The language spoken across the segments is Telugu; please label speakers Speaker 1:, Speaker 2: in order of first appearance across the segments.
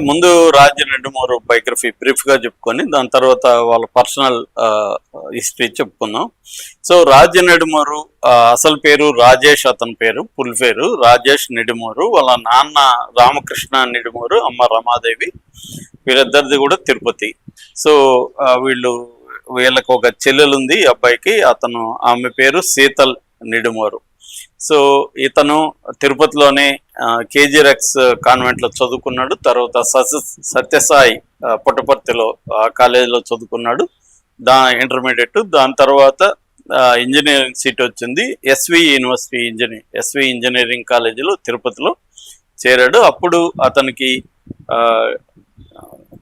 Speaker 1: ముందు రాజ్ నెడుమూరు బయోగ్రఫీ బ్రీఫ్ గా చెప్పుకొని దాని తర్వాత వాళ్ళ పర్సనల్ హిస్టరీ చెప్పుకుందాం. సో రాజ్ నెడుమూరు అసలు పేరు రాజేష్, అతని పేరు ఫుల్ పేరు రాజేష్ నెడుమూరు. వాళ్ళ నాన్న రామకృష్ణ నెడుమూరు, అమ్మ రమాదేవి. వీళ్ళిద్దరిది కూడా తిరుపతి. సో వీళ్ళకి ఒక చెల్లెలు ఉంది అబ్బాయికి. ఆమె పేరు శీతల్ నెడుమూరు. సో ఇతను తిరుపతిలోనే కేజీరెక్స్ కాన్వెంట్ లో చదువుకున్నాడు. తర్వాత సత్యసాయి పుట్టపర్తిలో కాలేజీలో చదువుకున్నాడు ఇంటర్మీడియట్. దాని తర్వాత ఇంజనీరింగ్ సీట్ వచ్చింది ఎస్వి ఇంజనీరింగ్ కాలేజీలో తిరుపతిలో చేరాడు. అప్పుడు అతనికి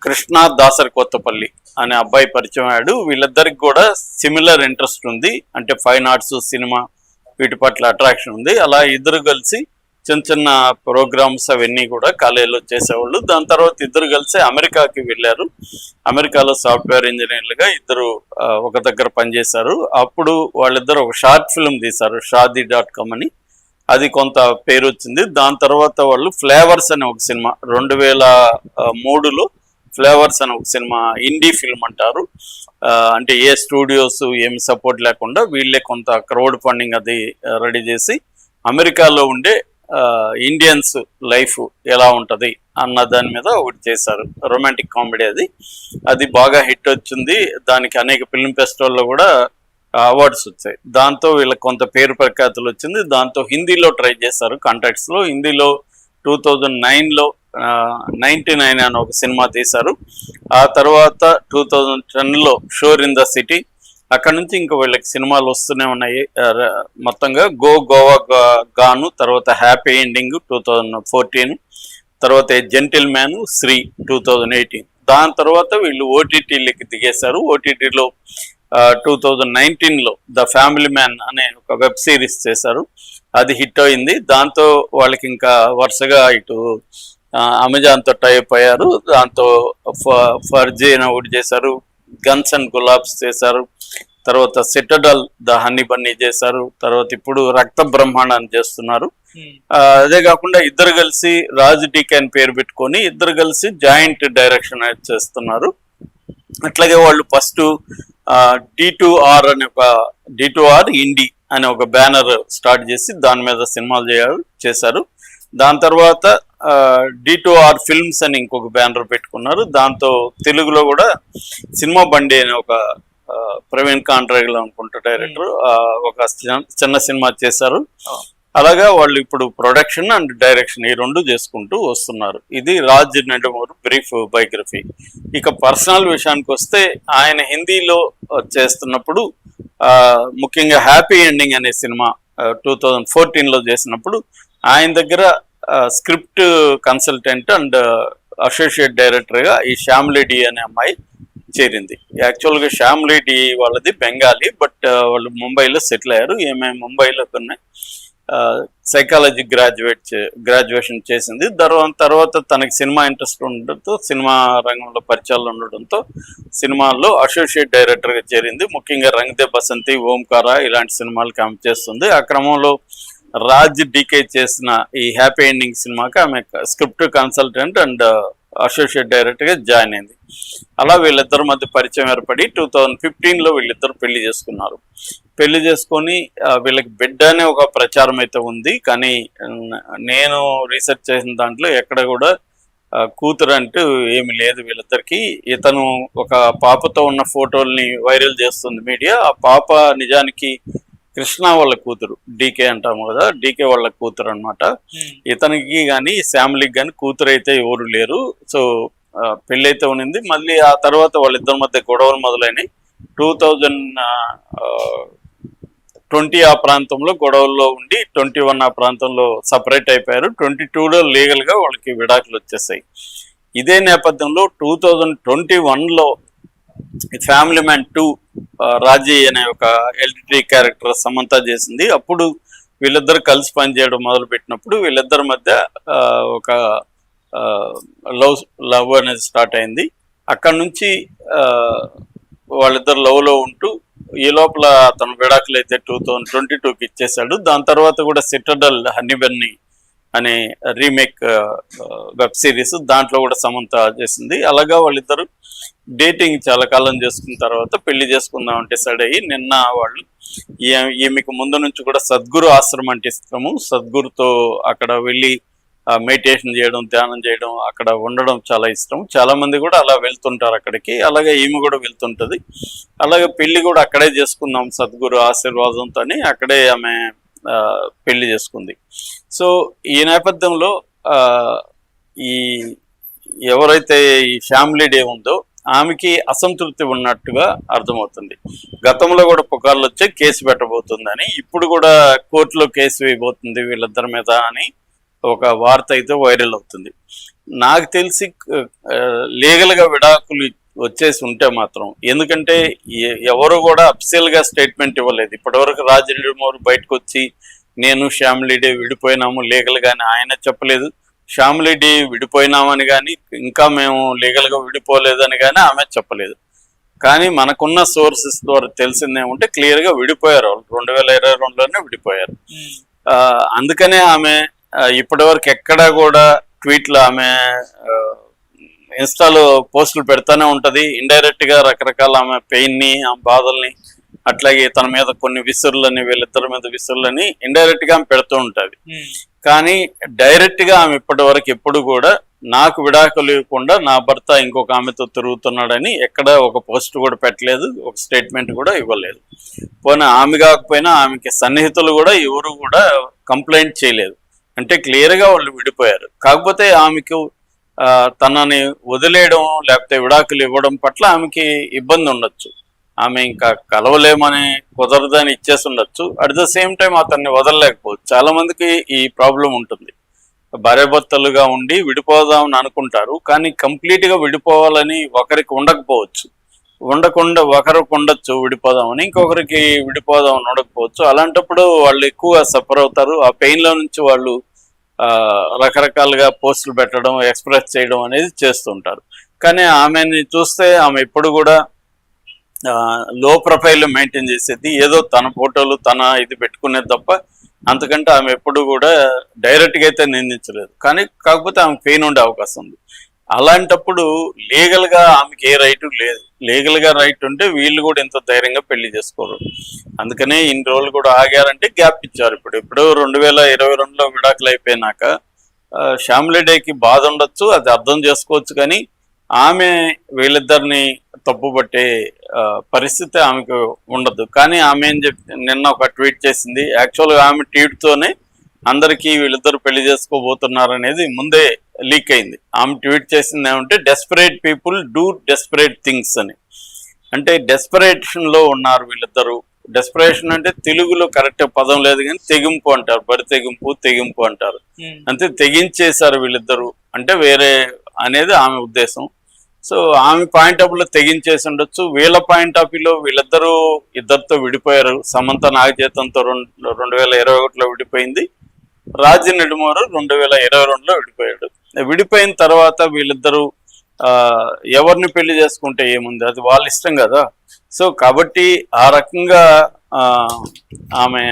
Speaker 1: కృష్ణ దాసరి కొత్తపల్లి అనే అబ్బాయి పరిచయం అయ్యాడు. వీళ్ళిద్దరికి కూడా సిమిలర్ ఇంట్రెస్ట్ ఉంది, అంటే ఫైన్ ఆర్ట్స్, సినిమా వీటి పట్ల అట్రాక్షన్ ఉంది. అలా ఇద్దరు కలిసి చిన్న చిన్న ప్రోగ్రామ్స్ అవన్నీ కూడా కాలేజీలో చేసేవాళ్ళు. దాని తర్వాత ఇద్దరు కలిసి అమెరికాకి వెళ్ళారు. అమెరికాలో సాఫ్ట్వేర్ ఇంజనీర్లుగా ఇద్దరు ఒక దగ్గర పనిచేశారు. అప్పుడు వాళ్ళిద్దరు ఒక షార్ట్ ఫిల్మ్ తీశారు, షాదీ.com అని. అది కొంత పేరు వచ్చింది. దాని తర్వాత వాళ్ళు ఫ్లేవర్స్ అనే ఒక సినిమా 2003లో ఫ్లేవర్స్ అనే ఒక సినిమా, ఇండీ ఫిల్మ్ అంటారు. అంటే ఏ స్టూడియోస్ ఏమి సపోర్ట్ లేకుండా వీళ్ళే కొంత క్రౌడ్ ఫండింగ్ అది రెడీ చేసి అమెరికాలో ఉండే ఇండియన్స్ లైఫ్ ఎలా ఉంటుంది అన్న దాని మీద ఒకటి చేశారు. రొమాంటిక్ కామెడీ అది బాగా హిట్ వచ్చింది. దానికి అనేక ఫిల్మ్ ఫెస్టివల్లో కూడా అవార్డ్స్ వచ్చాయి. దాంతో వీళ్ళకి కొంత పేరు ప్రఖ్యాతులు వచ్చింది. దాంతో హిందీలో ట్రై చేశారు కాంటాక్ట్స్లో. హిందీలో 2009లో 99 అని ఒక సినిమా తీశారు. ఆ తర్వాత 2010లో షోర్ ఇన్ ద సిటీ. అక్కడ నుంచి ఇంకా వీళ్ళకి సినిమాలు వస్తూనే ఉన్నాయి. మొత్తంగా గోవా గాను, తర్వాత హ్యాపీ ఎండింగ్ 2014, తర్వాత జెంటిల్ మ్యాన్, శ్రీ 2018. దాని తర్వాత వీళ్ళు ఓటీటీలకి దిగేశారు. ఓటీటీలో 2019లో ద ఫ్యామిలీ మ్యాన్ అనే ఒక వెబ్ సిరీస్ చేశారు. అది హిట్ అయింది. దాంతో వాళ్ళకి ఇంకా వరుసగా ఇటు అమెజాన్తో టైప్ అయ్యారు. దాంతో ఫర్జీ అని ఒకటి చేశారు, గన్స్ అండ్ గులాబ్స్ చేశారు, తర్వాత సిటడల్ ద హనీ బన్నీ చేశారు, తర్వాత ఇప్పుడు రక్త బ్రహ్మాండాన్ని చేస్తున్నారు. అదే కాకుండా ఇద్దరు కలిసి రాజ్ డీకే అని పేరు పెట్టుకొని ఇద్దరు కలిసి జాయింట్ డైరెక్షన్ చేస్తున్నారు. అట్లాగే వాళ్ళు ఫస్ట్ D2R అనే ఒక D2R ఇండి అనే ఒక బ్యానర్ స్టార్ట్ చేసి దాని మీద సినిమాలు చేశారు. దాని తర్వాత D2R ఫిల్మ్స్ అని ఇంకొక బ్యానర్ పెట్టుకున్నారు. దాంతో తెలుగులో కూడా సినిమా బండి అనే ఒక ప్రవీణ్ కాంట్రాగిల్ అనుకుంటా డైరెక్టర్ ఒక చిన్న సినిమా చేశారు. అలాగా వాళ్ళు ఇప్పుడు ప్రొడక్షన్ అండ్ డైరెక్షన్ ఈ రెండు చేసుకుంటూ వస్తున్నారు. ఇది రాజ్ నెడుమూరు బ్రీఫ్ బయోగ్రఫీ. ఇక పర్సనల్ విషయానికి వస్తే ఆయన హిందీలో చేస్తున్నప్పుడు ముఖ్యంగా హ్యాపీ ఎండింగ్ అనే సినిమా 2014లో చేసినప్పుడు ఆయన దగ్గర స్క్రిప్ట్ కన్సల్టెంట్ అండ్ అసోసియేట్ డైరెక్టర్గా ఈ శ్యామ్లీ డి అనే అమ్మాయి చేరింది. యాక్చువల్గా శ్యామ్లీ డి వాళ్ళది బెంగాలీ, బట్ వాళ్ళు ముంబైలో సెటిల్ అయ్యారు. ముంబైలో కొన్ని సైకాలజీ గ్రాడ్యుయేషన్ చేసింది. తర్వాత తనకి సినిమా ఇంట్రెస్ట్ ఉండడంతో, సినిమా రంగంలో పరిచయాలు ఉండడంతో సినిమాల్లో అసోసియేట్ డైరెక్టర్గా చేరింది. ముఖ్యంగా రంగ్ దే బసంతి, ఓంకార ఇలాంటి సినిమాలకి ఆమె చేస్తుంది. ఆ క్రమంలో రాజ్ డీకే చేసిన ఈ హ్యాపీ ఎండింగ్ సినిమాకి ఆమె స్క్రిప్ట్ కన్సల్టెంట్ అండ్ అసోసియేట్ డైరెక్టర్గా జాయిన్ అయింది. అలా వీళ్ళిద్దరి మధ్య పరిచయం ఏర్పడి 2015లో వీళ్ళిద్దరు పెళ్లి చేసుకున్నారు. పెళ్లి చేసుకొని వీళ్ళకి బిడ్డ అనే ఒక ప్రచారం అయితే ఉంది. కానీ నేను రీసెర్చ్ చేసిన దాంట్లో ఎక్కడ కూడా కూతురు అంటూ ఏమి లేదు వీళ్ళిద్దరికి. ఇతను ఒక పాపతో ఉన్న ఫోటోల్ని వైరల్ చేస్తుంది మీడియా. ఆ పాప నిజానికి కృష్ణ వాళ్ళ కూతురు, డీకే అంటాము కదా, డీకే వాళ్ళ కూతురు అనమాట. ఇతనికి కానీ ఫ్యామిలీకి కానీ కూతురు అయితే ఎవరు లేరు. సో పెళ్ళి అయితే ఉన్నింది. మళ్ళీ ఆ తర్వాత వాళ్ళిద్దరి మధ్య గొడవలు మొదలైనవి. 2020 ఆ ప్రాంతంలో గొడవల్లో ఉండి 21 ఆ ప్రాంతంలో సపరేట్ అయిపోయారు. 22లో లీగల్గా వాళ్ళకి విడాకులు వచ్చేసాయి. ఇదే నేపథ్యంలో 2021లో ఫ్యామిలీ మ్యాన్ 2 రాజీ అనే ఒక ఎల్టీటీ క్యారెక్టర్ సమంత చేసింది. అప్పుడు వీళ్ళిద్దరు కలిసి పనిచేయడం మొదలు పెట్టినప్పుడు వీళ్ళిద్దరి మధ్య ఒక లవ్ అనేది స్టార్ట్ అయింది. అక్కడ నుంచి వాళ్ళిద్దరు లవ్లో ఉంటూ ఈ లోపల అతను విడాకులు అయితే 2022కి ఇచ్చేశాడు. దాని తర్వాత కూడా సిటడల్ హనీ బన్నీ అనే రీమేక్ వెబ్ సిరీస్, దాంట్లో కూడా సమంత చేసింది. అలాగా వాళ్ళిద్దరు డేటింగ్ చాలా కాలం చేసుకున్న తర్వాత పెళ్లి చేసుకుందాం అంటే డిసైడ్ అయ్యి నిన్న వాళ్ళు ఈమెకు ముందు నుంచి కూడా సద్గురు ఆశ్రమం అంటే ఇష్టము, సద్గురుతో అక్కడ వెళ్ళి మెడిటేషన్ చేయడం, ధ్యానం చేయడం, అక్కడ ఉండడం చాలా ఇష్టం. చాలా మంది కూడా అలా వెళ్తుంటారు అక్కడికి. అలాగే ఈమె కూడా వెళ్తుంటది. అలాగే పెళ్లి కూడా అక్కడే చేసుకుందాం సద్గురు ఆశీర్వాదంతో అక్కడే ఆమె పెళ్లి చేసుకుంది. సో ఈ నేపథ్యంలో ఈ ఎవరైతే ఈ ఫ్యామిలీ డే ఉందో ఆమెకి అసంతృప్తి ఉన్నట్టుగా అర్థమవుతుంది. గతంలో కూడా పుకార్లు వచ్చి కేసు పెట్టబోతుందని, ఇప్పుడు కూడా కోర్టులో కేసు వేయబోతుంది వీళ్ళిద్దరి మీద అని ఒక వార్త అయితే వైరల్ అవుతుంది. నాకు తెలిసి లీగల్గా విడాకులు వచ్చేసి ఉంటే మాత్రం, ఎందుకంటే ఎవరు కూడా అఫీషియల్గా స్టేట్మెంట్ ఇవ్వలేదు ఇప్పటివరకు. రాజేంద్రమోహన్ బయటకు వచ్చి నేను ఫ్యామిలీ డే విడిపోయినాము లీగల్గాని ఆయన చెప్పలేదు, ఫ్యామిలీ డే విడిపోయినామని కానీ ఇంకా మేము లీగల్గా విడిపోలేదని కానీ ఆమె చెప్పలేదు. కానీ మనకున్న సోర్సెస్ ద్వారా తెలిసిందేమంటే క్లియర్గా విడిపోయారు వాళ్ళు, 2022లోనే విడిపోయారు. అందుకనే ఆమె ఇప్పటివరకు ఎక్కడా కూడా ట్వీట్లు, ఆమె ఇన్స్టాలో పోస్టులు పెడతానే ఉంటది. ఇండైరెక్ట్ గా రకరకాల ఆమె పెయిన్ ని, ఆ బాధల్ని, అట్లాగే తన మీద కొన్ని విసురులని, వీళ్ళిద్దరి మీద విసురులని ఇండైరెక్ట్ గా ఆమె పెడుతూ ఉంటది. కానీ డైరెక్ట్ గా ఆమె ఇప్పటి వరకు ఎప్పుడు కూడా నాకు విడాకులు ఇవ్వకుండా నా భర్త ఇంకొక ఆమెతో తిరుగుతున్నాడని ఎక్కడ ఒక పోస్ట్ కూడా పెట్టలేదు, ఒక స్టేట్మెంట్ కూడా ఇవ్వలేదు. పోనీ ఆమె కాకపోయినా ఆమెకి సన్నిహితులు కూడా ఎవరు కూడా కంప్లైంట్ చేయలేదు. అంటే క్లియర్గా వాళ్ళు విడిపోయారు. కాకపోతే ఆమెకు తనని వదిలేయడం లేకపోతే విడాకులు ఇవ్వడం పట్ల ఆమెకి ఇబ్బంది ఉండొచ్చు. ఆమె ఇంకా కలవలేమని కుదరదని ఇచ్చేసి ఉండొచ్చు. అట్ ద సేమ్ టైం అతన్ని వదలలేకపోవచ్చు. చాలా మందికి ఈ ప్రాబ్లం ఉంటుంది. భార్యాభర్తలుగా ఉండి విడిపోదామని అనుకుంటారు, కానీ కంప్లీట్గా విడిపోవాలని ఒకరికి ఉండకపోవచ్చు. ఉండకుండా ఒకరికి ఉండొచ్చు విడిపోదామని, ఇంకొకరికి విడిపోదామని ఉండకపోవచ్చు. అలాంటప్పుడు వాళ్ళు ఎక్కువ సఫర్ అవుతారు. ఆ పెయిన్లో నుంచి వాళ్ళు రకరకాలుగా పోస్టులు పెట్టడం, ఎక్స్ప్రెస్ చేయడం అనేది చేస్తుంటారు. కానీ ఆమెని చూస్తే ఆమె ఎప్పుడు కూడా లో ప్రొఫైల్ మెయింటైన్ చేసేది, ఏదో తన ఫోటోలు తన ఇది పెట్టుకునేది తప్ప అంతకంటే ఆమె ఎప్పుడు కూడా డైరెక్ట్గా అయితే నిందించలేదు. కానీ కాకపోతే ఆమె పెయిన్ ఉండే అవకాశం ఉంది. అలాంటప్పుడు లీగల్గా ఆమెకి ఏ రైటు లేదు. లీగల్గా రైట్ ఉంటే వీళ్ళు కూడా ఇంత ధైర్యంగా పెళ్లి చేసుకోరు. అందుకనే ఇన్ని రోజులు కూడా ఆగారంటే గ్యాప్ ఇచ్చారు. ఇప్పుడు 2022లో విడాకులు అయిపోయినాక ఫ్యామిలీ డేకి బాధ ఉండొచ్చు, అది అర్థం చేసుకోవచ్చు. కానీ ఆమె వీళ్ళిద్దరిని తప్పుపట్టే పరిస్థితి ఆమెకు ఉండదు. కానీ ఆమె ఏం నిన్న ఒక ట్వీట్ చేసింది. యాక్చువల్గా ఆమె ట్వీట్తోనే అందరికీ వీళ్ళిద్దరు పెళ్లి చేసుకోబోతున్నారు అనేది ముందే లీక్ అయింది. ఆమె ట్వీట్ చేసింది ఏమంటే, desperate people do desperate things అని. అంటే డెస్పరేషన్ లో ఉన్నారు వీళ్ళిద్దరు. డెస్పరేషన్ అంటే తెలుగులో కరెక్ట్ పదం లేదు కానీ తెగింపు అంటారు, బరి తెగింపు అంటారు. అంతే, తెగించేశారు వీళ్ళిద్దరు అంటే వేరే అనేది ఆమె ఉద్దేశం. సో ఆమె పాయింట్ ఆఫ్ వ్యూలో తెగించేసి ఉండొచ్చు. వీళ్ళ పాయింట్ ఆఫ్ వ్యూలో వీళ్ళిద్దరూ ఇద్దరితో విడిపోయారు. సమంత నాగచైతన్యతో 2021లో విడిపోయింది. రాజీ నెడుమూరు 2022లో విడిపోయాడు. విడిపోయిన తర్వాత వీళ్ళిద్దరూ ఎవరిని పెళ్లి చేసుకుంటే ఏముంది, అది వాళ్ళ ఇష్టం కదా. సో కాబట్టి ఆ రకంగా ఆమె